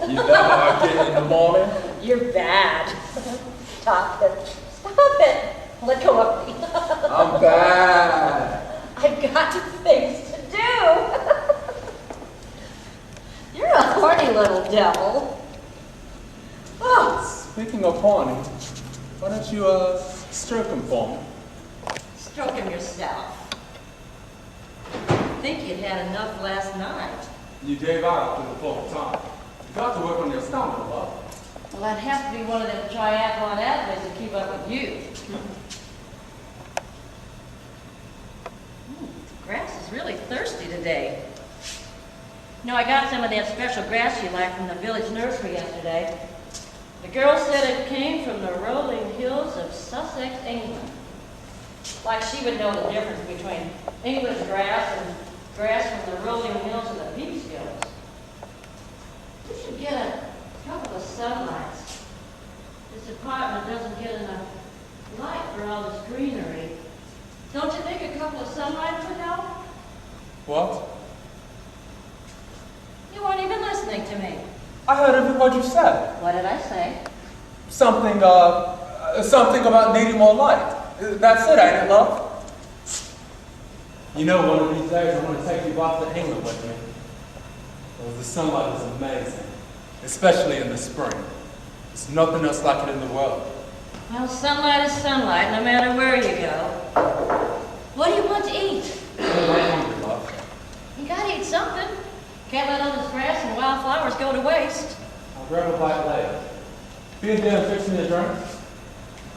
You know how I get in the morning? You're bad. Stop it. Stop it. Let go of me. I'm bad. I've got things to do. You're a horny little devil. Oh, Speaking of horny, why don't you, stroke him for me? stroke him yourself. I think you'd had enough last night. You gave out after the fourth time. You got to work on your stamina, love. Well, I'd have to be one of them triathlon athletes to keep up with you. The grass is really thirsty today. You know, I got some of that special grass you like from the village nursery yesterday. The girl said it came from the rolling hills of Sussex, England. Like she would know the difference between English grass and grass from the rolling hills of the Peekskills. You should get a couple of sunlights. This apartment doesn't get enough light for all this greenery. Don't you think a couple of sunlights would help? What? You weren't even listening to me. I heard every word you said. What did I say? Something about needing more light. That's it, ain't it, love? You know, one of these days I want to take you off to England with me. Well, the sunlight is amazing, especially in the spring. There's nothing else like it in the world. Well, sunlight is sunlight, no matter where you go. What do you want to eat? I'm hungry, love. You gotta eat something. Can't let all this grass and wildflowers go to waste. I'll grab a bite later. Be in there and fix me a drink.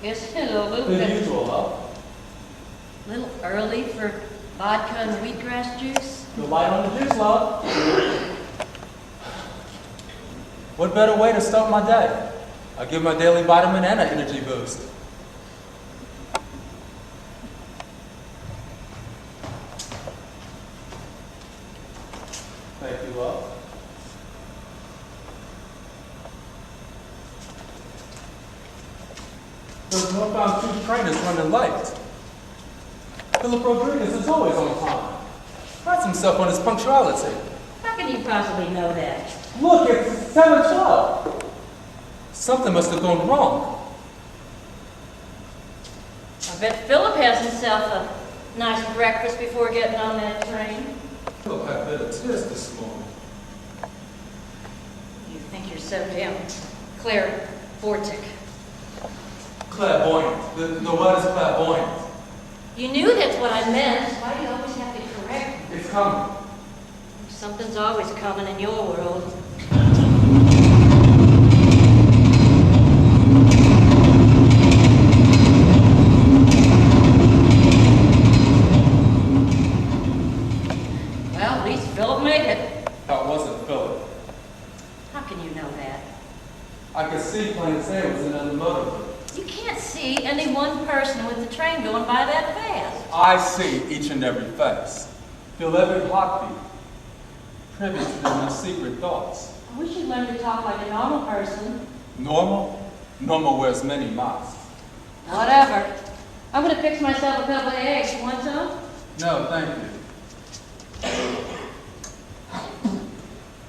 It's a little The bit, usual, love. little early for vodka and wheatgrass juice. The light on the juice, love. What better way to start my day? I give my daily vitamin and an energy boost. Thank you, love. There's no found two trainers running late. Philip Rodriguez is always on time. Prides himself on his punctuality. How can you possibly know that? Look, it's 7:12. Something must have gone wrong. I bet Philip has himself a nice breakfast before getting on that train. Philip had bitter tears this morning. You think you're so damn clairvoyant. Clairvoyant. The word is clairvoyant. You knew that's what I meant. Why do you always have to correct me? It's coming. Something's always coming in your world. Well, at least Philip made it. That wasn't Philip. How can you know that? I could see plain as day it was another motorboat. You can't see any one person with the train going by that fast. I see each and every face. Feel every heartbeat. Privy to their most secret thoughts. I wish you'd learn to talk like a normal person. Normal? Normal wears many masks. Whatever. I'm going to fix myself a couple of eggs. You want some? No, thank you.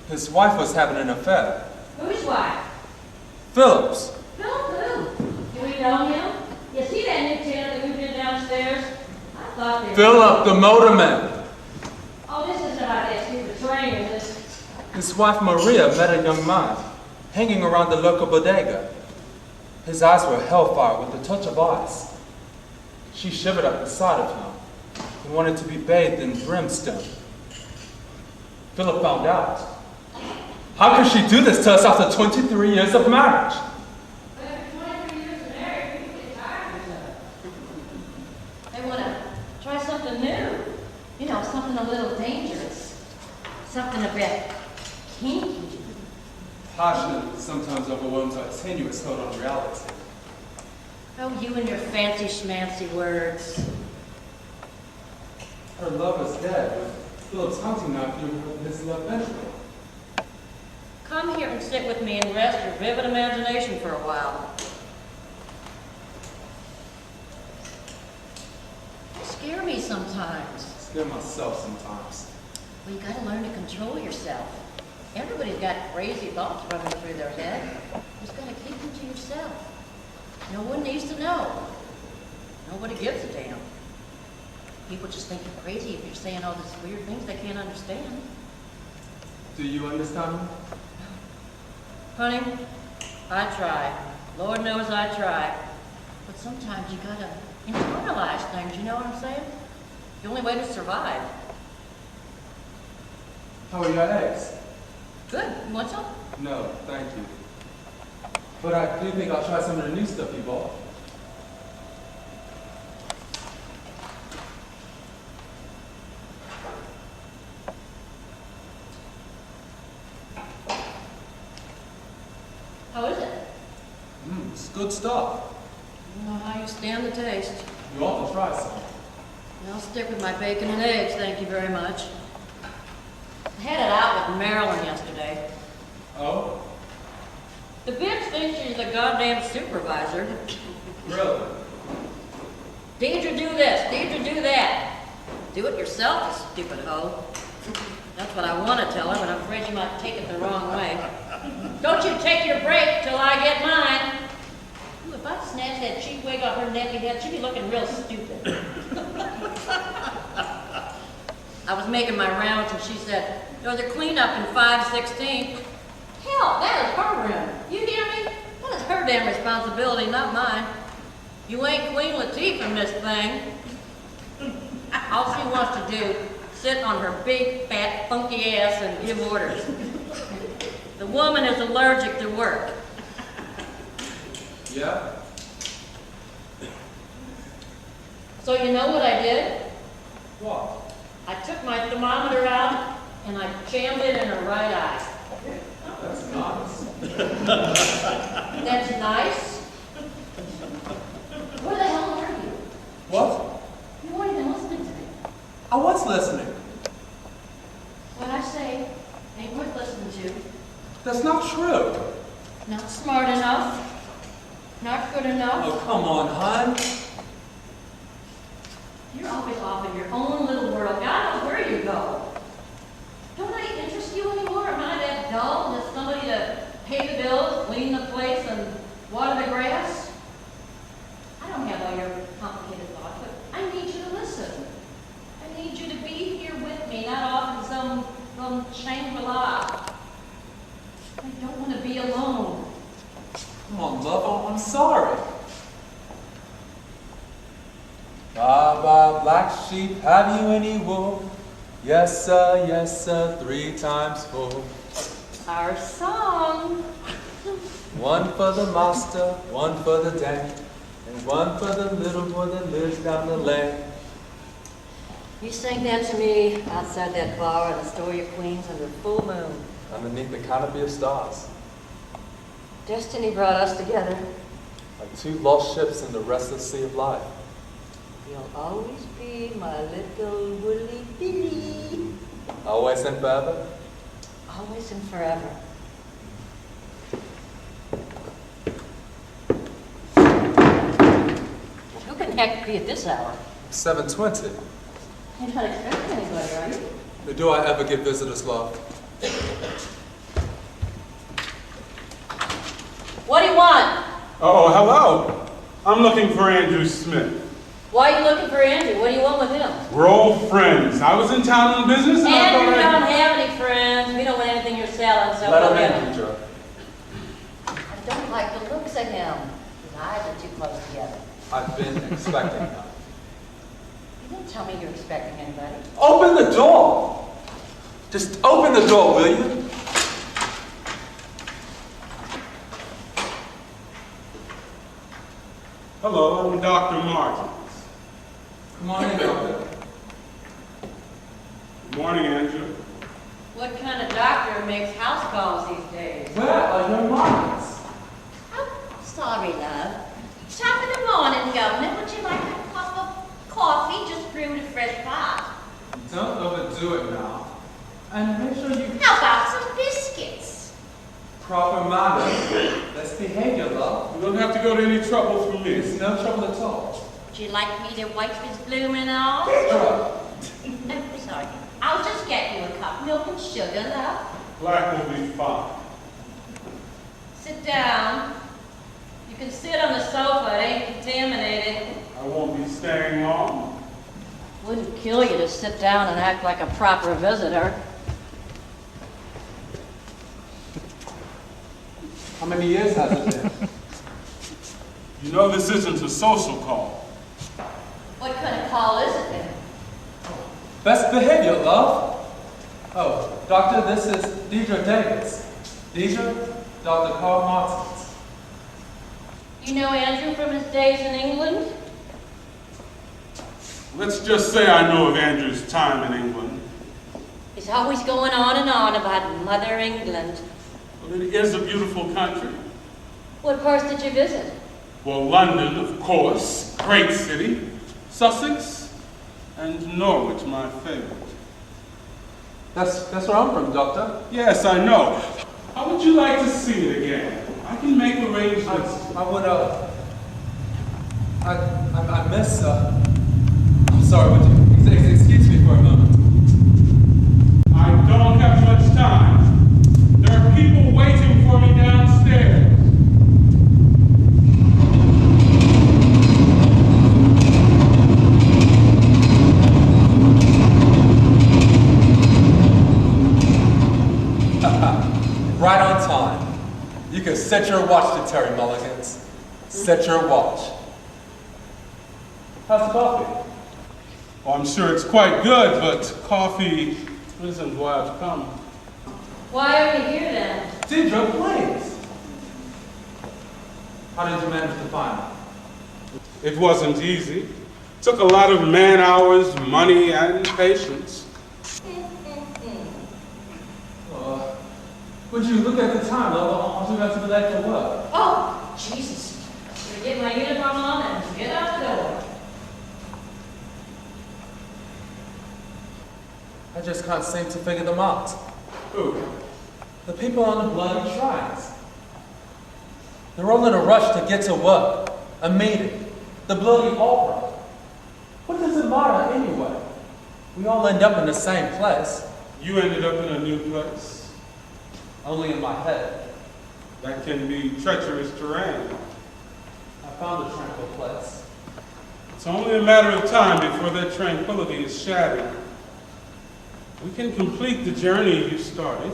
His wife was having an affair. Whose wife? Philip's. Philip who? Do we know him? You see that new tenant that moved in downstairs? I thought they were... Philip, the motorman. Oh, this isn't about that stupid train, is it? His wife Maria met a young man hanging around the local bodega. His eyes were hellfire with a touch of ice. She shivered at the sight of him and wanted to be bathed in brimstone. Philip found out. How could she do this to us after 23 years of marriage? But after 23 years of marriage, people get tired of each other. They want to try something new. You know, something a little dangerous. Something a bit kinky. Passion sometimes overwhelms our tenuous hold on reality. Oh, you and your fancy schmancy words. Her love is dead, with Philip's hunting knife through his left ventricle. Come here and sit with me and rest your vivid imagination for a while. You scare me sometimes. I scare myself sometimes. Well, you gotta learn to control yourself. Everybody's got crazy thoughts running through their head. You just gotta keep them to yourself. No one needs to know. Nobody gives a damn. People just think you're crazy if you're saying all these weird things they can't understand. Do you understand me? Honey, I try. Lord knows I try. But sometimes you gotta internalize things, you know what I'm saying? The only way to survive. How are your eggs? Good. You want some? No, thank you. But I do think I'll try some of the new stuff you bought. How is it? It's good stuff. I don't know how you stand the taste. You ought to try some. I'll stick with my bacon and eggs, thank you very much. I had it out with Marilyn yesterday. Oh? The bitch thinks she's the goddamn supervisor. Really? Deidre, do this. Deidre, do that. Do it yourself, you stupid hoe. That's what I want to tell her, but I'm afraid she might take it the wrong way. Don't you take your break till I get mine. Ooh, if I snatch that cheap wig off her nappy head, she'd be looking real stupid. I was making my rounds and she said, there's a cleanup in 516. Hell, that is her room. You hear me? That is her damn responsibility, not mine. You ain't Queen Latifah in this thing. All she wants to do, sit on her big, fat, funky ass and give orders. The woman is allergic to work. Yeah? So you know what I did? What? I took my thermometer out and I jammed it in her right eye. That's nice. That's nice. Where the hell are you? What? You weren't even listening to me. I was listening. What I say ain't worth listening to. That's not true. Not smart enough. Not good enough. Oh, come on, hon. You're always off in your own little world. God knows where you go. Don't I interest you anymore? Am I that dull? Just somebody to pay the bills, clean the place, and water the grass? I don't have all your complicated thoughts, but I need you to listen. I need you to be here with me, not off in some Shangri-La. I don't want to be alone. Come on, love, I'm sorry. Baa, baa, black sheep, have you any wool? Yes, sir, 3 times full. Our song. One for the master, one for the dame, and one for the little boy that lives down the lane. You sang that to me outside that bar in Astoria, Queens under full moon. Underneath the canopy of stars, Destiny brought us together. like 2 lost ships in the restless sea of life. You'll always be my little woolly Billy. Always and forever. Always and forever. Who can heck be at this hour? 7:20. You're not expecting anybody, are you? Nor do I ever give visitors love. What do you want? Oh, hello. I'm looking for Andrew Smith. Why are you looking for Andrew? What do you want with him? We're old friends. I was in town on business and I Andrew, we thought don't have any friends. We don't want anything you're selling, so Let go him get in, him. Deidre. I don't like the looks of him. His eyes are too close together. I've been expecting him. You didn't tell me you're expecting anybody. Open the door! Just open the door, will you? Hello, I'm Dr. Martin. Come on in, Doctor. Good morning, Andrew. What kind of doctor makes house calls these days? Where are your minds? Oh, sorry, love. Top of the morning, Governor. Would you like a cup of coffee just brewed a fresh pot? Don't overdo it now. And make sure you How about some biscuits? proper manners. Let's behave, your love. You don't have to go to any trouble for me. It's no trouble at all. Would you like me to wipe his blooming off? Sure. Sorry. I'll just get you a cup. Milk and sugar, love. Black will be fine. Sit down. You can sit on the sofa, it ain't contaminated. I won't be staying long. Wouldn't kill you to sit down and act like a proper visitor. How many years has it been? You know this isn't a social call. What kind of call is it then? Best behavior, love. Oh, Doctor, this is Deidre Davis. Deidre, Dr. Carl Martins. You know Andrew from his days in England? Let's just say I know of Andrew's time in England. He's always going on and on about Mother England. Well, it is a beautiful country. What parts did you visit? Well, London, of course, great city. Sussex, and Norwich, my favorite. That's where I'm from, Doctor. Yes, I know. How would you like to see it again? I can make arrangements. I miss, I'm sorry, would you excuse me for a moment? I don't have much time. There are people waiting for me downstairs. Right on time. You can set your watch to Terry Mulligan's. Set your watch. How's the coffee? Well, I'm sure it's quite good, but coffee isn't why I've come. Why are you here then? Deidre, please. How did you manage to find me? It wasn't easy. It took a lot of man hours, money, and patience. Would you look at the time, love? I'm too about to be late for work. Oh, Jesus. Better get my uniform on and get out the door. I just can't seem to figure them out. Who? The people on the bloody shrines. They're all in a rush to get to work, a meeting, the bloody opera. What does it matter anyway? We all end up in the same place. You ended up in a new place. Only in my head. That can be treacherous terrain. I found a tranquil place. It's only a matter of time before that tranquility is shattered. We can complete the journey you started.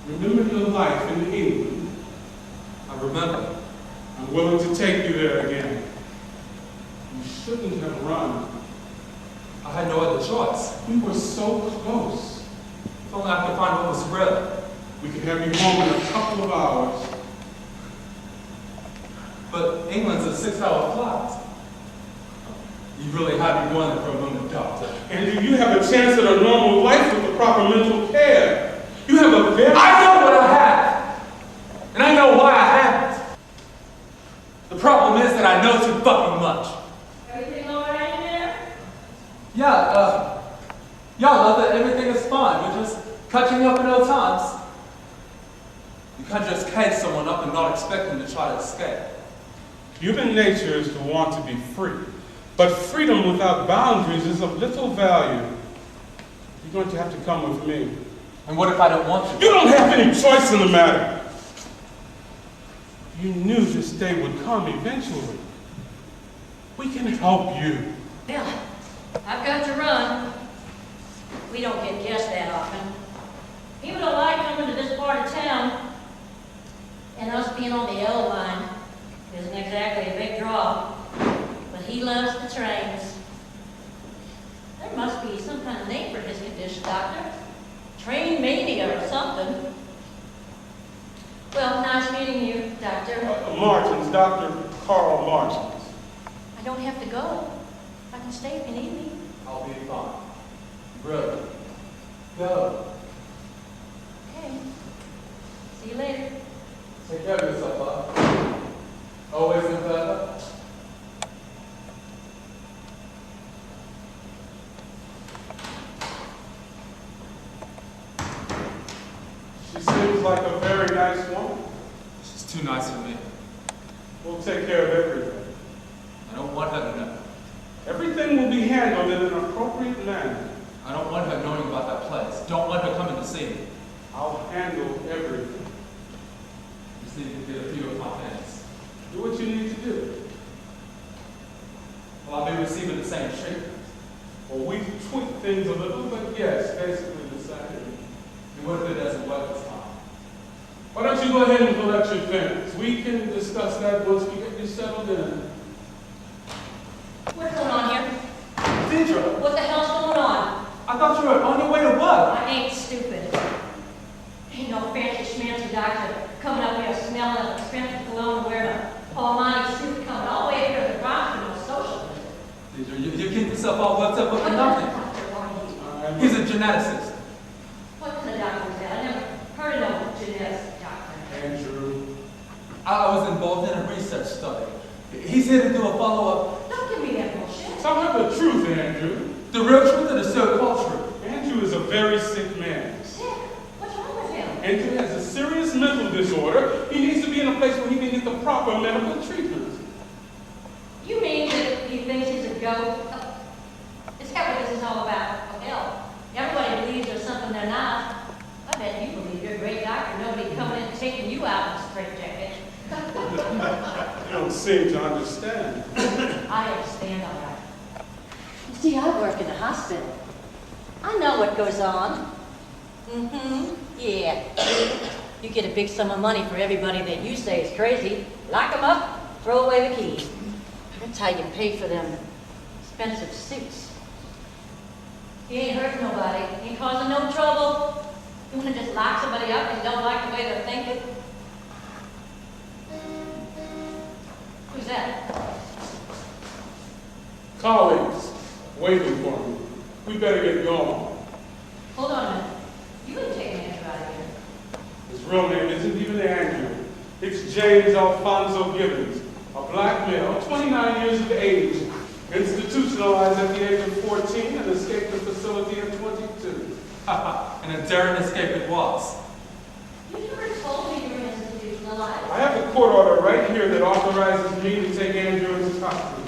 Remember your life in England. I remember. I'm willing to take you there again. You shouldn't have run. I had no other choice. We were so close. If only I could find what was real. We could have you home in a couple of hours. But England's a 6-hour flight. You really had me wondering for a moment, Doctor. And you have a chance at a normal life with the proper mental care. You have a very... I know what I have! And I know why I have it. The problem is that I know too fucking much. Everything all right in there? Yeah, love that everything is fine. We're just catching up in old times. You can't just cage someone up and not expect them to try to escape. Human nature is to want to be free. But freedom without boundaries is of little value. You're going to have to come with me. And what if I don't want you? You don't have any choice in the matter. You knew this day would come eventually. We can help you. Yeah, I've got to run. We don't get guests that often. People don't like coming to this part of town. And us being on the L line isn't exactly a big draw. But he loves the trains. There must be some kind of name for his condition, Doctor. Train mania or something. Well, nice meeting you, Doctor. Martins, Dr. Carl Martins. I don't have to go. I can stay if you need me. I'll be fine. Really. Go. Okay. See you later. Take care of yourself, bud. Always and forever. She seems like a very nice woman. She's too nice for me. We'll take care of everything. I don't want her to know. Everything will be handled in an appropriate manner. I don't want her knowing about that place. Don't want her coming to see me. I'll handle everything. Just need to get a few of my things. Do what you need to do. Will I be receiving the same treatment? Well, we've tweaked things a little, but yes, basically the same. And what if it doesn't work this time? Why don't you go ahead and collect your things? We can discuss that once we get you settled in. What's going on here? Deidre, What the hell's going on? I thought you were on your way to work. I ain't stupid. Ain't no fancy schmancy doctor coming up here smelling of expensive cologne and wearing a Armani suit coming all the way here to the Bronx for no social visit. Deidre, you keep yourself all worked up over nothing. Doctor, why are you? He's a geneticist. What kind of doctor is that? I never heard of no genetic doctor. Andrew. I was involved in a research study. He's here to do a follow-up. Don't give me that bullshit. Tell her the truth, Andrew. The real truth or the so-called truth? Andrew is a very sick man. Sick? What's wrong with him? Andrew has a serious mental disorder. He needs to be in a place where he can get the proper medical treatment. You mean that he thinks he's a goat? Is that what this is all about? Oh, hell, everybody believes there's something they're not. I bet you believe you're a great doctor. Nobody coming in and taking you out in a straitjacket. You don't seem to understand. I understand all right. You see, I work in a hospital. I know what goes on. Yeah. You get a big sum of money for everybody that you say is crazy. Lock them up, throw away the key. That's how you pay for them expensive suits. He ain't hurting nobody. He ain't causing no trouble. You want to just lock somebody up and you don't like the way they're thinking? Who's that? Colleagues, waiting for me. We better get going. Hold on a minute. You wouldn't take Andrew out of here. His real name isn't even Andrew. It's James Alfonso Gibbons, a black male, 29 years of age, institutionalized at the age of 14 and escaped the facility at 22. And a daring escape it was. You never told me you were institutionalized. I have the court order right here that authorizes me to take Andrew into custody.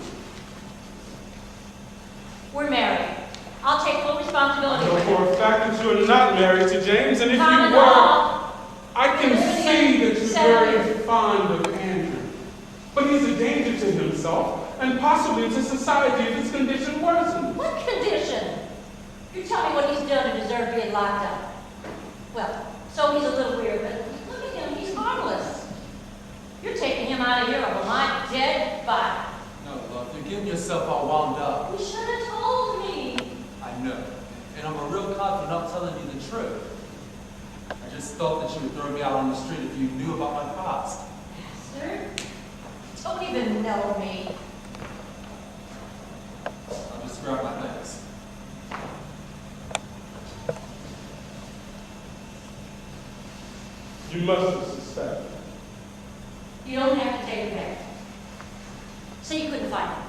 We're married. I'll take full I responsibility know for it. for a fact that you are not married to James, and if you Common were, law. I can see that you're very fond of Andrew. But he's a danger to himself, and possibly to society if his condition worsens. What condition? You tell me what he's done to deserve being locked up. Well, so he's a little weird, but look at him, he's harmless. You're taking him out of here over my dead body. No, love, you're getting yourself all wound up. You should have told me. I know. And I'm a real cop for not telling you the truth. I just thought that you would throw me out on the street if you knew about my past. Bastard. Don't even know me. I'll just grab my things. You must suspect. You don't have to take it back. Say you couldn't find him.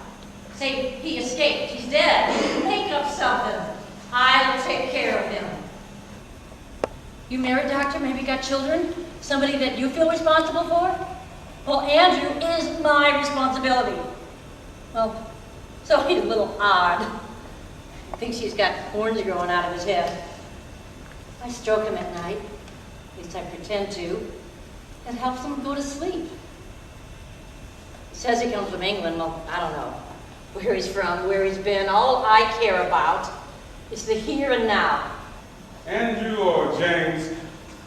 Say he escaped. He's dead. Make up something. I will take care of him. You married, doctor? Maybe got children? Somebody that you feel responsible for? Well, Andrew is my responsibility. Well, so he's a little odd. Thinks he's got horns growing out of his head. I stroke him at night. At least I pretend to. It helps him go to sleep. He says he comes from England. Well, I don't know where he's from, where he's been. All I care about is the here and now. Andrew or James,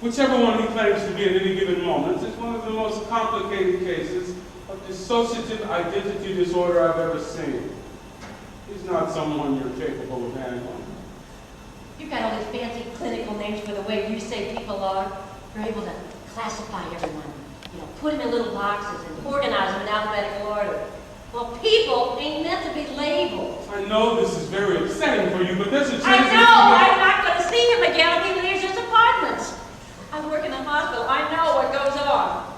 whichever one he claims to be at any given moment, is one of the most complicated cases of dissociative identity disorder I've ever seen. He's not someone you're capable of handling. You've got all these fancy clinical names for the way you say people are. You're able to classify everyone. You know, put them in little boxes and organize them in alphabetical order. Well, people ain't meant to be labeled. I know this is very upsetting for you, but there's a chance I that know! you I'm not going to see him again if he leaves his apartments. I work in a hospital. I know what goes on.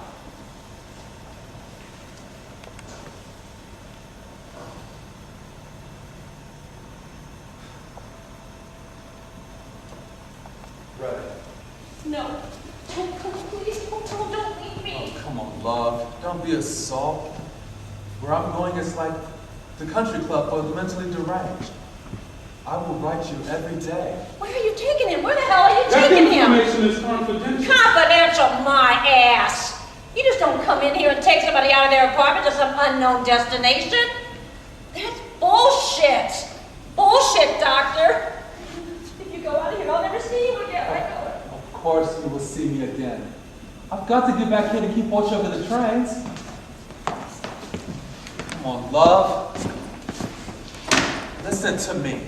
Ready? No. Please, don't leave me. Oh, come on, love. Don't be a soft. Where I'm going is like the country club for the mentally deranged. I will write you every day. Where are you taking him? Where the hell are you That taking him? information is confidential. Confidential, my ass. You just don't come in here and take somebody out of their apartment to some unknown destination. That's bullshit. Bullshit, doctor. If you go out of here, I'll never see you again. I know it. Of course you will see me again. I've got to get back here to keep watch over the trains. Come on, love. Listen to me.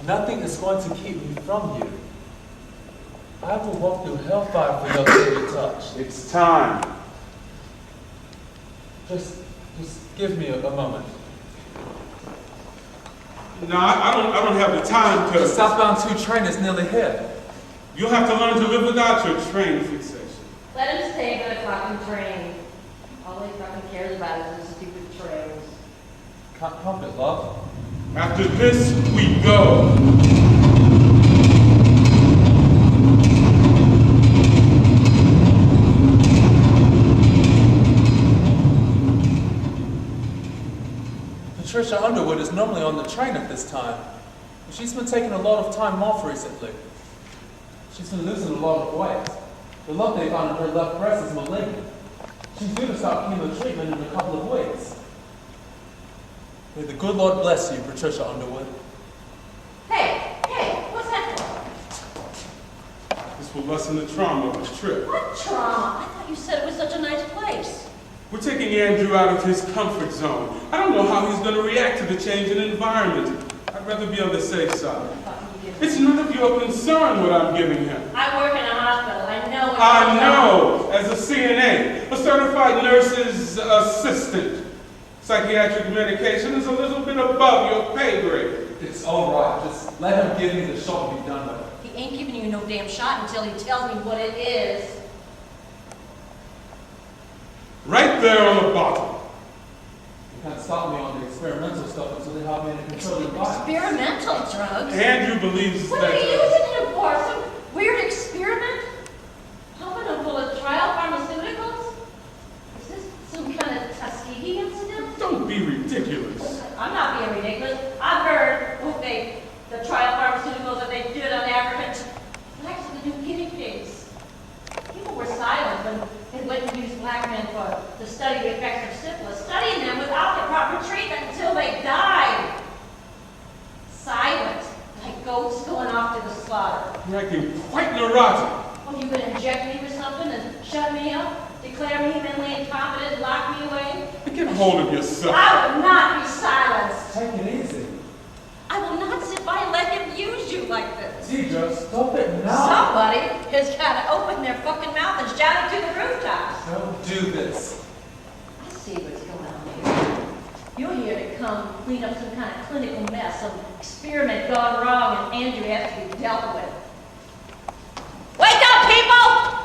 Nothing is going to keep me from you. I will walk through hellfire for your baby touch. It's time. Just give me a moment. No, I don't have the time The to. southbound 2 train is nearly here. You'll have to learn to live without your train fixation. Let him stay by the fucking train. All he fucking cares about is the stupid trains. Can't help it, love. After this, we go. Patricia Underwood is normally on the train at this time, but she's been taking a lot of time off recently. She's been losing a lot of weight. The lump they found in her left breast is malignant. She's due to start chemo treatment in a couple of weeks. May the good Lord bless you, Patricia Underwood. Hey, what's that for? This will lessen the trauma of this trip. What trauma? I thought you said it was such a nice place. We're taking Andrew out of his comfort zone. I don't know how he's going to react to the change in environment. I'd rather be on the safe side. It's none of your concern what I'm giving him. I work in a hospital. I know what I know, as a CNA, a certified nurse's assistant. Psychiatric medication is a little bit above your pay grade. It's all right. Just let him give me the shot and be done with it. He ain't giving you no damn shot until he tells me what it is. Right there on the bottom. You can't stop me on the experimental stuff until they have me in a controlled environment. Experimental drugs? Andrew believes What that. are you using him for? Some weird experiment? Pumping him full of trial pharmaceuticals? Is this some kind of Tuskegee incident? Don't be ridiculous. I'm not being ridiculous. I've heard the trial pharmaceuticals that they did on Africans. Blacks are the new guinea pigs. People were silent when they went and used black men to study the effects of syphilis, studying them without the proper treatment until they died. Silent, like goats going off to the slaughter. You're acting quite neurotic. Oh, you gonna inject me with something and shut me up? Declare me mentally incompetent and lock me away? Get a hold of yourself. I will not be silenced. Take it easy. I will not sit by and let him use you like this. Deidre, stop it now. Somebody has got to open their fucking mouth and shout it to the rooftops. Don't do this. I see what's going on here. You're here to come clean up some kind of clinical mess, some experiment gone wrong, and Andrew has to be dealt with. Wake up, people!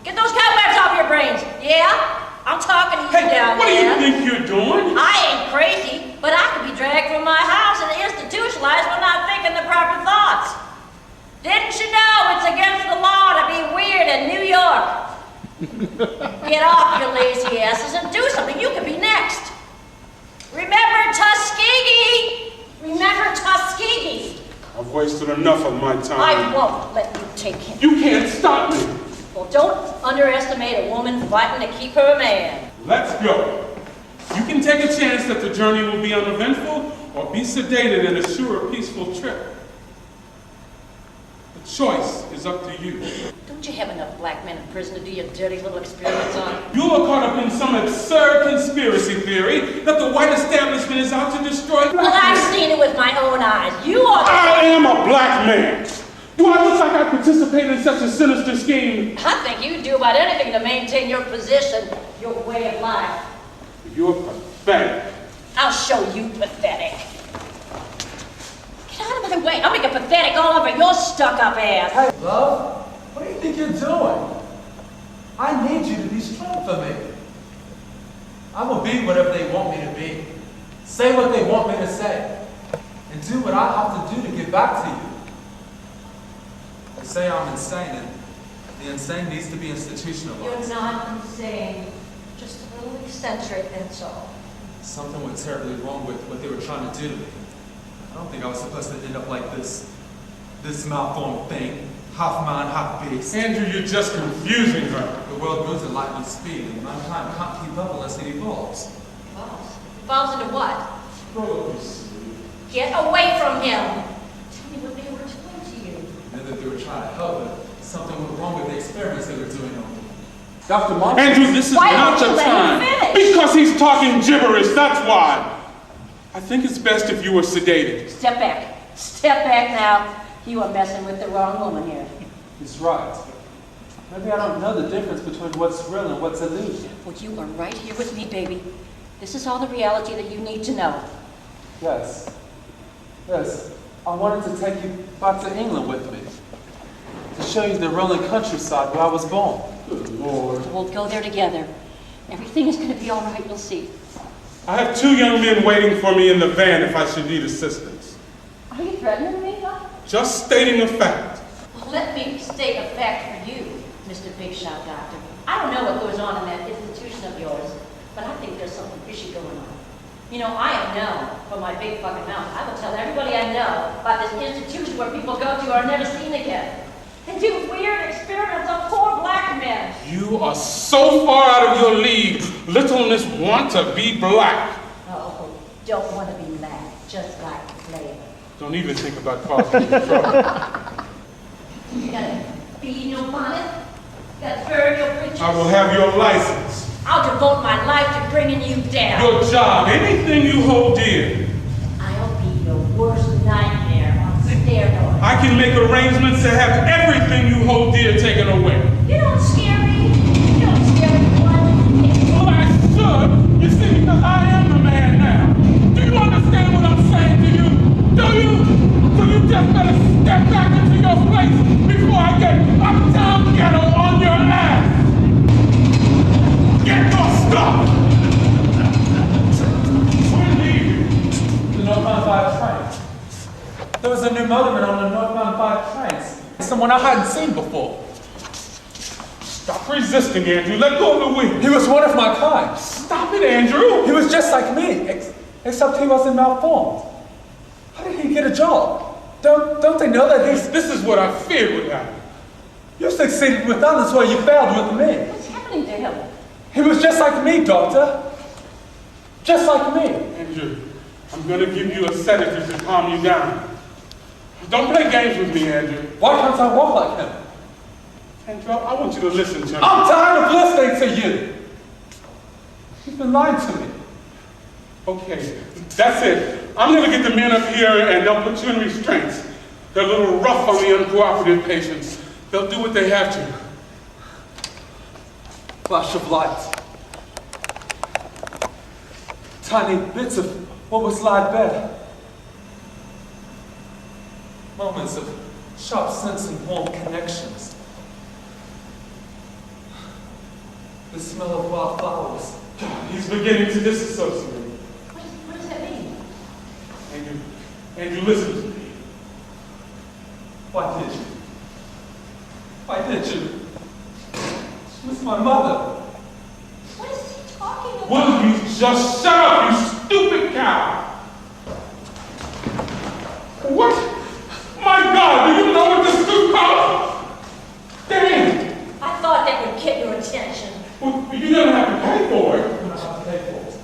Get those cobwebs off your brains. Yeah? I'm talking to you down what do there. you think you're doing? I ain't crazy, but I could be dragged from my house and institutionalized for not thinking the proper thoughts. Didn't you know it's against the law to be weird in New York? Get off your lazy asses and do something. You could be next. Remember Tuskegee! Remember Tuskegee! I've wasted enough of my time. I won't let you take him. You can't stop me. Well, don't underestimate a woman fighting to keep her man. Let's go. You can take a chance that the journey will be uneventful or be sedated and assure a peaceful trip. The choice is up to you. Don't you have enough black men in prison to do your dirty little experiments on? You are caught up in some absurd conspiracy theory that the white establishment is out to destroy black Well, I've men. seen it with my own eyes. You are. I am a black man. Do I look like I participate in such a sinister scheme? I think you'd do about anything to maintain your position, your way of life. You're pathetic. I'll show you pathetic. Get out of my way. I'll make it pathetic all over your stuck-up ass. Hey, love, what do you think you're doing? I need you to be strong for me. I will be whatever they want me to be. Say what they want me to say. And do what I have to do to get back to you. They say I'm insane, and the insane needs to be institutionalized. You're not insane. Just a little eccentric, that's all. Something went terribly wrong with what they were trying to do to me. don't think I was supposed to end up like this. This malformed thing. Half man, half beast. Andrew, you're just confusing her. The world moves at lightning speed, and mankind can't keep up unless it evolves. Evolves? Evolves into what? Grow up, you silly. Get away from him! Tell me what they were doing to you. And that they were trying to help it. Something went wrong with the experiments they were doing on me. Dr. Mark? Andrew, this is Why not don't the you let time. him finish? Because he's talking gibberish, that's why. I think it's best if you were sedated. Step back. Step back now. You are messing with the wrong woman here. He's right. Maybe I don't know the difference between what's real and what's illusion. Well, you are right here with me, baby. This is all the reality that you need to know. Yes. Yes. I wanted to take you back to England with me. To show you the rolling countryside where I was born. Good Lord. We'll go there together. Everything is going to be all right, you'll see. I have 2 young men waiting for me in the van if I should need assistance. Are you threatening me, huh? Just stating a fact. Well, let me state a fact for you, Mr. Big Shot Doctor. I don't know what goes on in that institution of yours, but I think there's something fishy going on. You know, I am known for my big fucking mouth. I will tell everybody I know about this institution where people go to are never seen again. And do weird experiments on poor black men. You are so far out of your league, little miss want to be black. Oh, don't want to be black, just like flavor. Don't even think about causing me trouble. You got a bee in your bonnet? You got a fur in your britches? I will have your license, I'll devote my life to bringing you down. your job, anything you hold dear. I'll be your worst nightmare on steroids. I can make arrangements to have everything you hold dear taken away. You don't scare me. You don't scare me one bit. Well, I should. You see, because I am the man now. Do you understand what I'm saying to you? Do you? So you just better step back into your place before I get uptown ghetto on your ass. Get your stuff. We're leaving. The Northbound 5 train. There was a new motorman on the Northbound 5 trains. Someone I hadn't seen before. Stop resisting, Andrew. Let go of the wheel. He was one of my kind. Stop it, Andrew. He was just like me, except he wasn't malformed. How did he get a job? Don't they know that he's... This is what I feared would happen. You succeeded with others where you failed with me. What's happening to him? He was just like me, Doctor. Just like me. Andrew, I'm going to give you a sedative to calm you down. Don't play games with me, Andrew. Why can't I walk like him? Andrew, I want you to listen to me. I'm tired of listening to you. You've been lying to me. Okay, that's it. I'm going to get the men up here and they'll put you in restraints. They're a little rough on the uncooperative patients. They'll do what they have to. Flash of light. Tiny bits of what was light bed. Moments of sharp sense and warm connections. The smell of wildflowers. He's beginning to disassociate. What does that mean? Andrew, listen to me. Why did you? Why did you? She was my mother. What is he talking about? Will you just shut up, you stupid cow? What? My God, do you know what this suit costs? Damn! I thought that would get your attention. Well, you don't have to pay for it. You're gonna have to pay for it.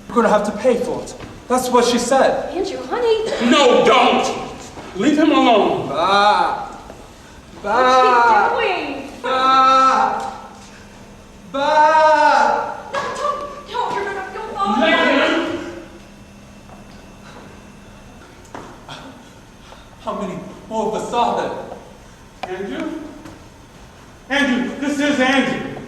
You're gonna have to pay for it. That's what she said. Andrew, honey. No, don't! Leave him alone. Bah! What's Bah! he doing? Bah! Bah! No, don't. You're gonna go on. Let him. How many more of us are there? Andrew? Andrew, this is Andrew.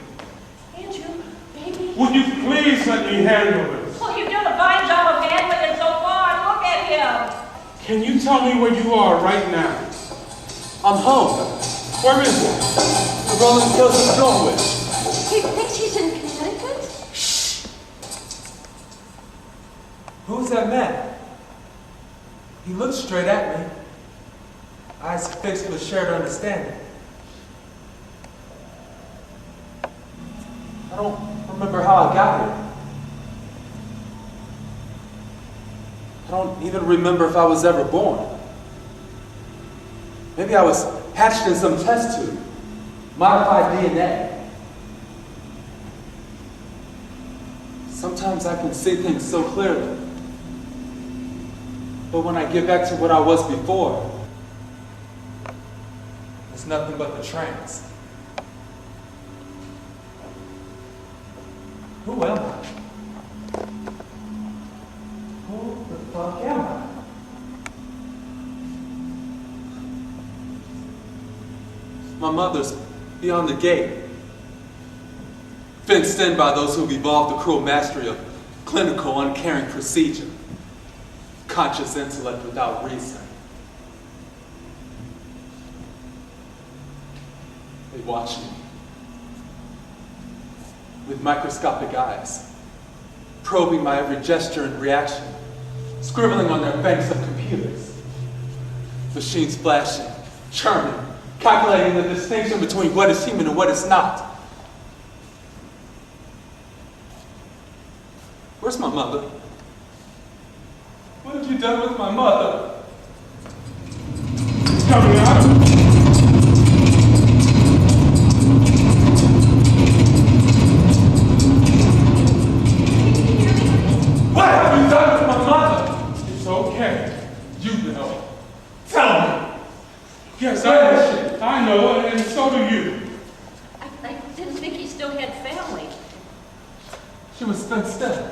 Andrew, baby. Would you please let me handle this? Well, you've done a fine job of handling it so far. Look at him. Can you tell me where you are right now? I'm home. Where is it? The rolling hills of Norwich. He thinks he's in Connecticut? Who's that man? He looked straight at me. Eyes fixed with shared understanding. I don't remember how I got here. I don't even remember if I was ever born. Maybe I was hatched in some test tube, modified DNA. Sometimes I can see things so clearly. But when I get back to what I was before, it's nothing but the trance. Who am I? Who the fuck am I? My mother's beyond the gate, fenced in by those who've evolved the cruel mastery of clinical, uncaring procedure, conscious intellect without reason. They watch me with microscopic eyes, probing my every gesture and reaction, scribbling on their banks of computers. Machines flashing, churning, calculating the distinction between what is human and what is not. Where's my mother? What have you done with my mother? It's coming out. What have you done with my mother? It's okay. You know. Tell me. Yes, Where is I know, and so do you. I didn't think he still had family. She was fenced in.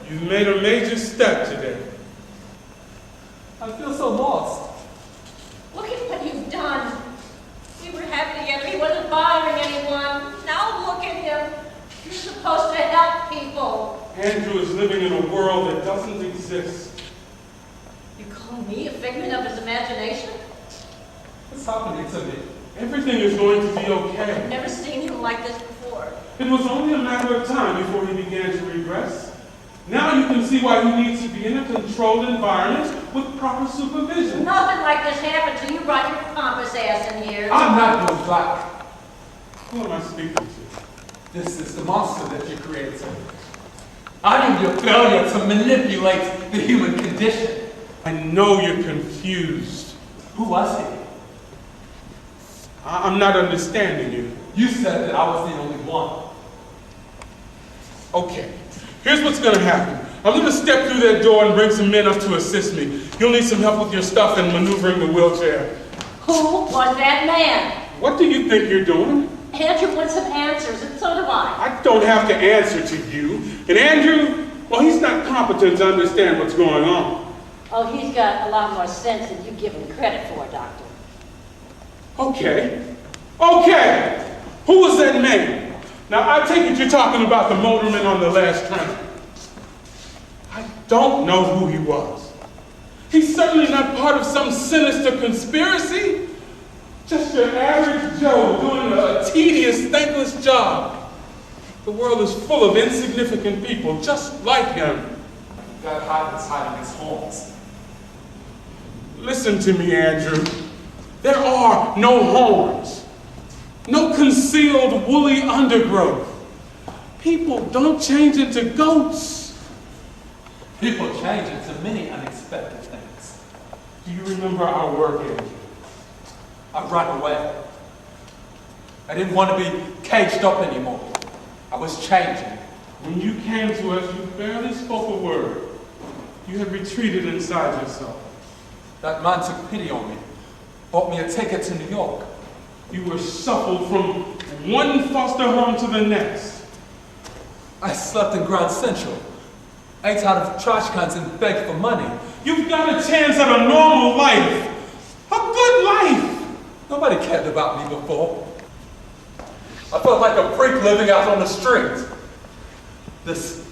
You've made a major step today. I feel so lost. Look at what you've done. We were happy together. He wasn't bothering anyone. Now look at him. You're supposed to help people. Andrew is living in a world that doesn't exist. You call me a figment of his imagination? What's happening to me? Everything is going to be I've okay. never seen him like this before. It was only a matter of time before he began to regress. Now you can see why he needs to be in a controlled environment with proper supervision. Nothing like this happened till you brought your pompous ass in here. I'm not going back. Who am I speaking to? This is the monster that you created. I am your failure to manipulate the human condition. I know you're confused. Who was he? I'm not understanding you. You said that I was the only one. Okay, here's what's gonna happen. I'm gonna step through that door and bring some men up to assist me. You'll need some help with your stuff and maneuvering the wheelchair. Who was that man? What do you think you're doing? Andrew wants some answers, and so do I. I don't have to answer to you. And Andrew, well, he's not competent to understand what's going on. Oh, he's got a lot more sense than you give him credit for, Doctor. Okay. Who was that man? Now, I take it you're talking about the motorman on the last train. I don't know who he was. He's certainly not part of some sinister conspiracy. Just your average Joe doing a tedious, thankless job. The world is full of insignificant people just like him. That hive is hiding its horns. Listen to me, Andrew. There are no horns, no concealed woolly undergrowth. People don't change into goats. People change into many unexpected things. Do you remember our work, Andrew? I ran away. I didn't want to be caged up anymore. I was changing. When you came to us, you barely spoke a word. You had retreated inside yourself. That man took pity on me, bought me a ticket to New York. You were shuffled from one foster home to the next. I slept in Grand Central, ate out of trash cans and begged for money. You've got a chance at a normal life, a good life. Nobody cared about me before. I felt like a freak living out on the street. This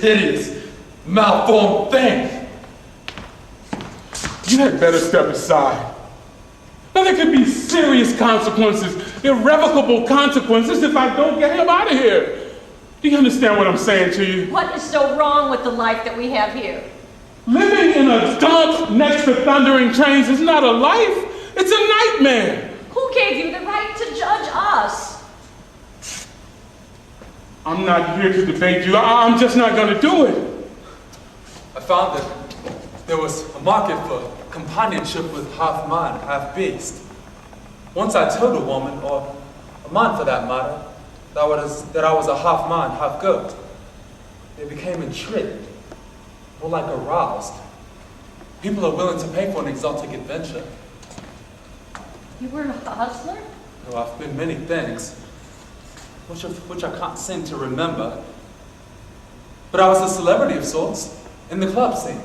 hideous, malformed thing. You had better step aside. Now there could be serious consequences, irrevocable consequences if I don't get him out of here. Do you understand what I'm saying to you? What is so wrong with the life that we have here? Living in a dump next to thundering trains is not a life. It's a nightmare. Who gave you the right to judge us? I'm not here to debate you. I'm just not going to do it. I found that there was a market for companionship with half man, half beast. Once I told a woman, or a man for that matter, that I was a half man, half goat. They became intrigued, more like aroused. People are willing to pay for an exotic adventure. You were a hustler? Oh, I've been many things, which I can't seem to remember. But I was a celebrity of sorts in the club scene.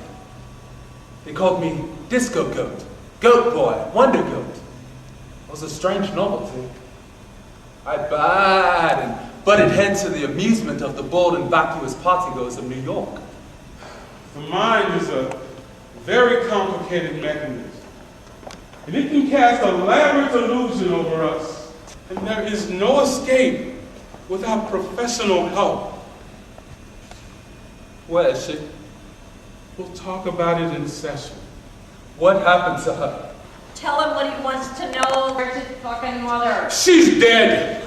They called me Disco Goat, Goat Boy, Wonder Goat. It was a strange novelty. I bowed and butted heads to the amusement of the bold and vacuous partygoers of New York. The mind is a very complicated mechanism. And it can cast a elaborate illusion over us. And there is no escape without professional help. Where is she? We'll talk about it in session. What happened to her? Tell him what he wants to know. Where's his fucking mother? She's dead!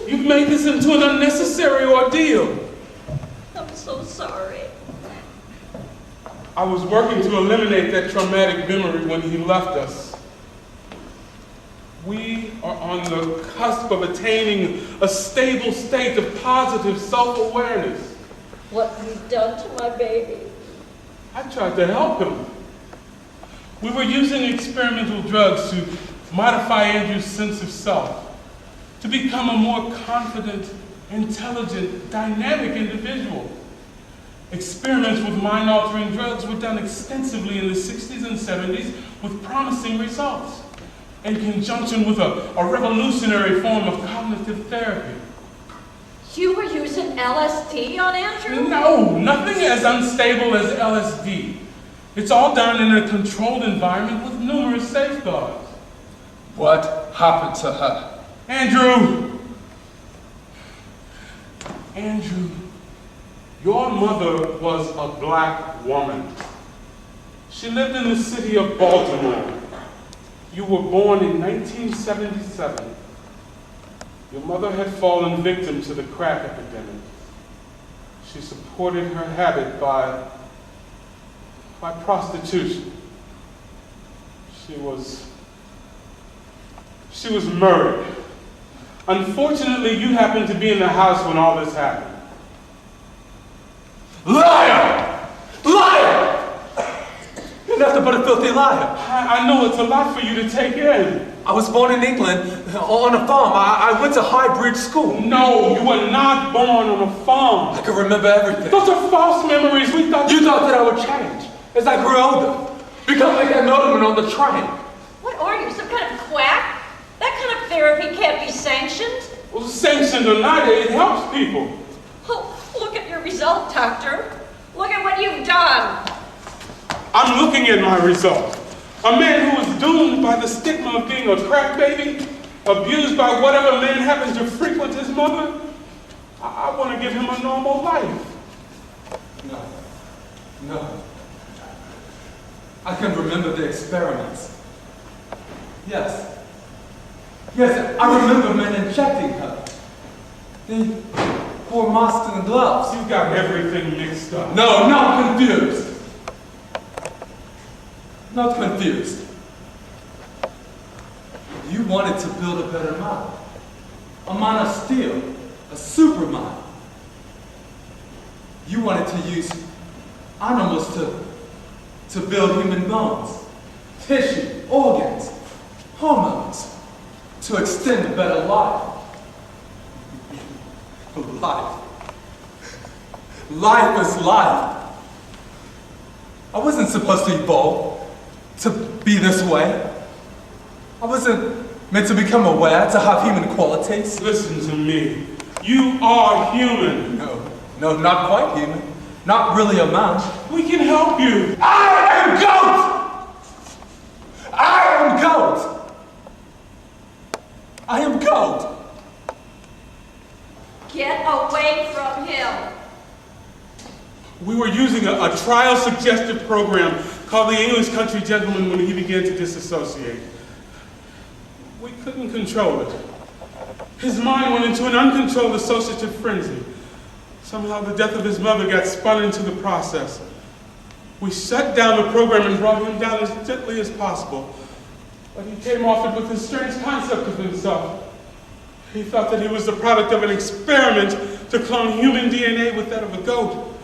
You've made this into an unnecessary ordeal. I'm so sorry. I was working to eliminate that traumatic memory when he left us. We are on the cusp of attaining a stable state of positive self-awareness. What have you done to my baby? I tried to help him. We were using experimental drugs to modify Andrew's sense of self, to become a more confident, intelligent, dynamic individual. Experiments with mind-altering drugs were done extensively in the 60s and 70s with promising results, in conjunction with a revolutionary form of cognitive therapy. You were using LSD on Andrew? No, nothing as unstable as LSD. It's all done in a controlled environment with numerous safeguards. What happened to her? Andrew, your mother was a black woman. She lived in the city of Baltimore. You were born in 1977. Your mother had fallen victim to the crack epidemic. She supported her habit by prostitution. She was murdered. Unfortunately, you happened to be in the house when all this happened. Liar! Liar! You're nothing but a filthy liar. I know it's a lot for you to take in. I was born in England on a farm. I went to High Bridge School. No, you were not born on a farm. I can remember everything. Those are false memories. You thought that I would change as I grew older. Become like that nobleman on the train. What are you, some kind of quack? That kind of therapy can't be sanctioned. Well, sanctioned or not, it helps people. Oh, look at your result, doctor. Look at what you've done. I'm looking at my result. A man who was doomed by the stigma of being a crack baby, abused by whatever man happens to frequent his mother. I want to give him a normal life. No. I can remember the experiments. Yes, I remember men injecting her. They wore masks and gloves. You got everything mixed up. No, not confused. Not confused. You wanted to build a better man. A man of steel. A superman. You wanted to use animals to build human bones, tissue, organs, hormones, to extend a better life. Life is life. I wasn't supposed to evolve to be this way. I wasn't meant to become aware, to have human qualities. Listen to me. You are human. No, not quite human. Not really a man. We can help you. I am goat! I am goat! I am goat! Get away from him. We were using a trial suggestive program called the English Country Gentleman when he began to disassociate. We couldn't control it. His mind went into an uncontrolled associative frenzy. Somehow the death of his mother got spun into the process. We shut down the program and brought him down as gently as possible. But he came off it with this strange concept of himself. He thought that he was the product of an experiment to clone human DNA with that of a goat.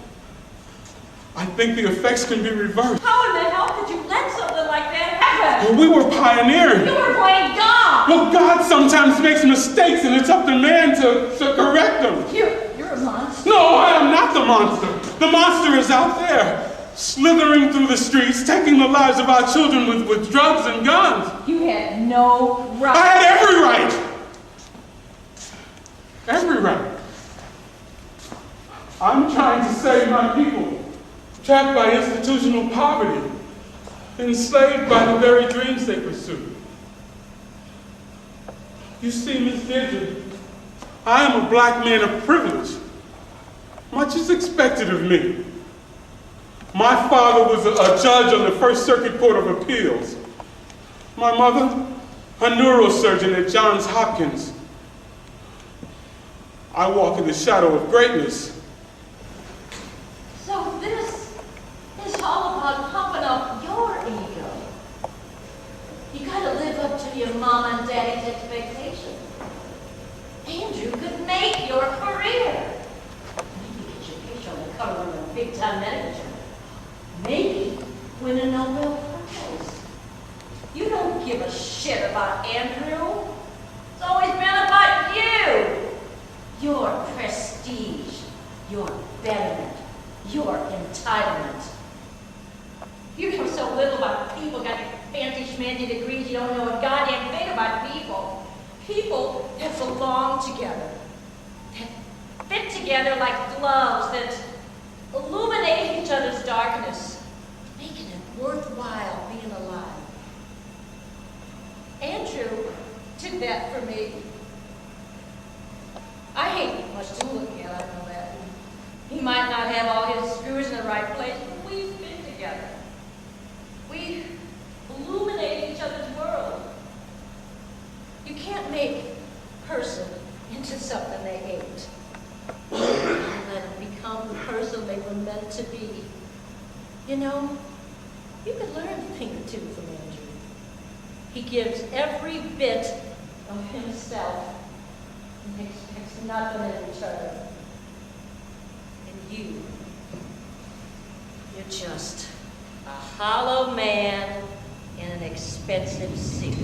I think the effects can be reversed. How in the hell could you let something like that happen? Well, we were pioneering. You were playing God. Well, God sometimes makes mistakes, and it's up to man to correct them. You're a monster. No, I am not the monster. The monster is out there, slithering through the streets, taking the lives of our children with drugs and guns. You had no right. I had every right. Every right. I'm trying to save my people, trapped by institutional poverty, enslaved by the very dreams they pursue. You see, Miss Deirdre, I am a black man of privilege. Much is expected of me. My father was a judge on the First Circuit Court of Appeals. My mother, a neurosurgeon at Johns Hopkins. I walk in the shadow of greatness. So this is all about pumping up your ego. You gotta live up to your mama and daddy's expectations. Andrew could make your career. Maybe get your picture on the cover of a big-time medical journal. Maybe win a Nobel Prize. You don't give a shit about Andrew. It's always been about you. Your prestige, your betterment, your entitlement. You know so little about people, got fancy schmancy degrees, you don't know a goddamn thing about people. People that belong together, that fit together like gloves, that illuminate each other's darkness, making it worthwhile being alive. Andrew did that for me. I hate much to look at, I know that. He might not have all his screws in the right place, but we fit together. We illuminate each other's world. You can't make a person into something they hate. You let them become the person they were meant to be. You know, you could learn a thing or two from Andrew. He gives every bit of himself and expects nothing in return. And you're just a hollow man in an expensive suit.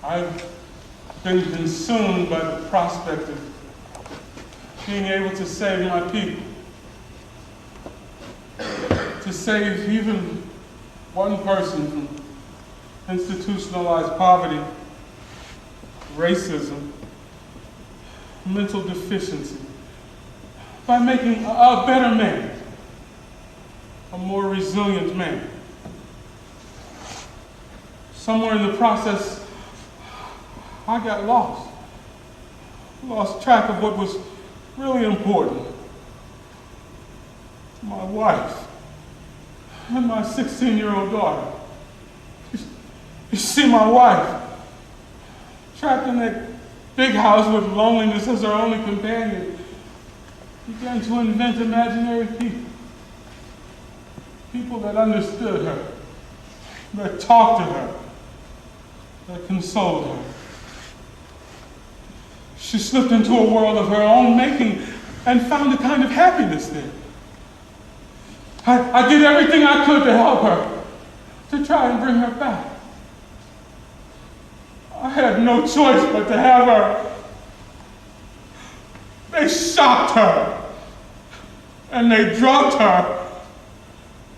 I've been consumed by the prospect of being able to save my people. To save even one person from institutionalized poverty, racism, mental deficiency, by making a better man, a more resilient man. Somewhere in the process, I got lost track of what was really important. My wife and my 16-year-old daughter. You see, my wife, trapped in that big house with loneliness as her only companion, began to invent imaginary people. People that understood her, that talked to her, that consoled her. She slipped into a world of her own making and found a kind of happiness there. I did everything I could to help her, to try and bring her back. I had no choice but to have her. They shocked her, and they drugged her,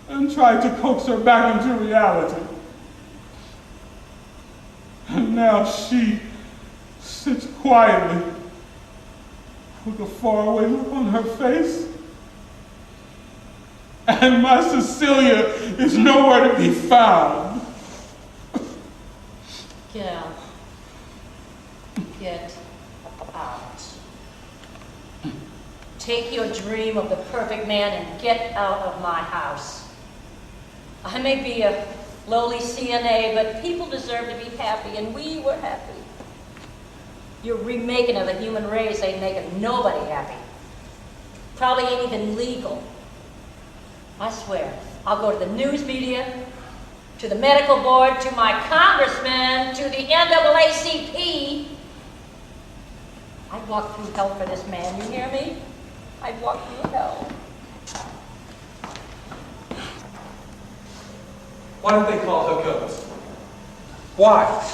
and tried to coax her back into reality. And now she sits quietly with a faraway look on her face. And my Cecilia is nowhere to be found. Get out. Get out. Take your dream of the perfect man and get out of my house. I may be a lowly CNA, but people deserve to be happy, and we were happy. Your remaking of the human race ain't making nobody happy. Probably ain't even legal. I swear, I'll go to the news media, to the medical board, to my congressman, to the NAACP. I'd walk through hell for this man, you hear me? I'd walk through hell. Why don't they call her ghost? Why?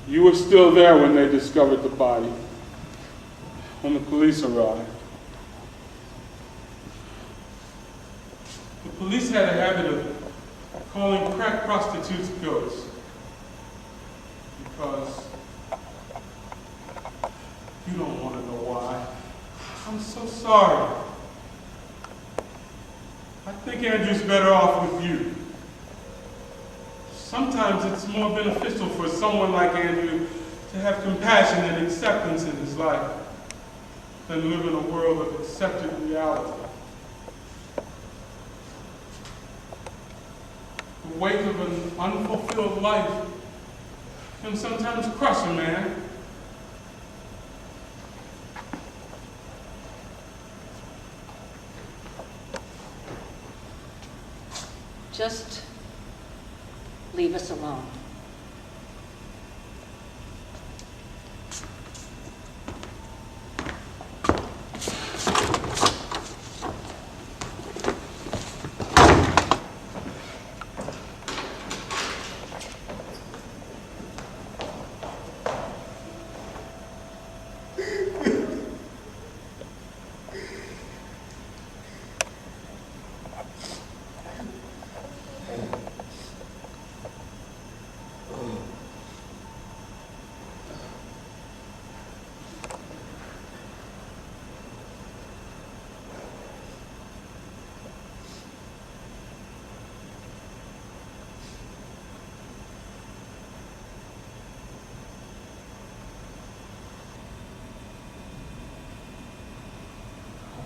You were still there when they discovered the body, when the police arrived. The police had a habit of calling crack prostitutes ghosts because you don't want to know why. I'm so sorry. I think Andrew's better off with you. Sometimes it's more beneficial for someone like Andrew to have compassion and acceptance in his life than live in a world of accepted reality. The weight of an unfulfilled life can sometimes crush a man. Just leave us alone.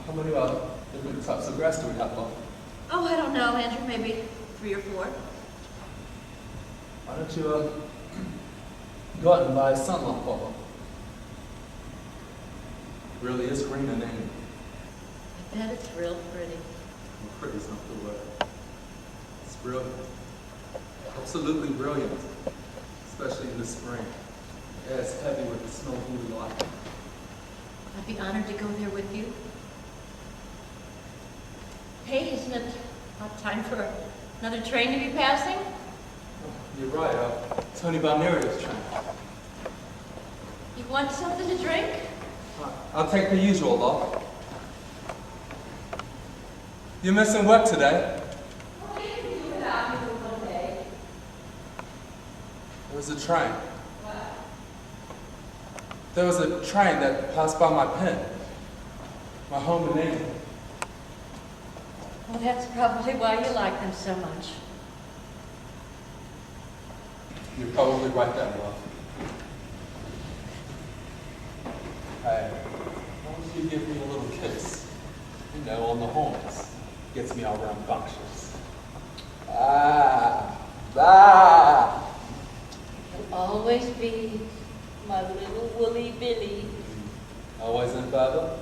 How many different types of grass do we have left? Oh, I don't know, Andrew, maybe 3 or 4. Why don't you go out and buy sunlight for It really is green and name. I bet it's real pretty. Well, pretty's not the word. It's brilliant. Absolutely brilliant. Especially in the spring. Yeah, it's heavy with the snow blue light. I'd be honored to go there with you. Hey, isn't it about time for another train to be passing? You're right, Tony Balneria's train. You want something to drink? I'll take the usual, love. You're missing work today. What did you do without me for one day? There was a train. What? There was a train that passed by my pen. My home in England. Well, that's probably why you like them so much. You're probably right there, love. Hey, why don't you give me a little kiss? You know, on the horns. Gets me all rambunctious. Ah, bah! You'll always be my little woolly Billy. Always in further?